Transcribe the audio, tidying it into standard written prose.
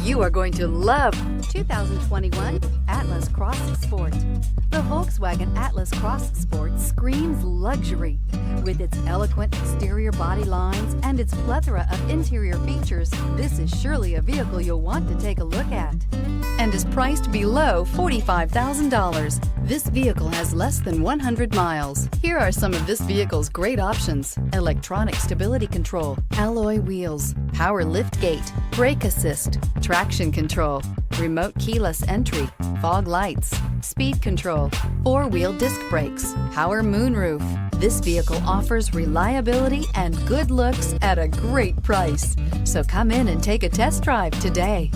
You are going to love 2021 Atlas Cross Sport. The Volkswagen Atlas Cross Sport screams luxury. With its eloquent exterior body lines and its plethora of interior features, this is surely a vehicle you'll want to take a look at, and is priced below $45,000. This vehicle has less than 100 miles. Here are some of this vehicle's great options: electronic stability control, alloy wheels, power liftgate, brake assist, traction control, remote keyless entry, fog lights, speed control, four-wheel disc brakes, power moonroof. This vehicle offers reliability and good looks at a great price. So come in and take a test drive today.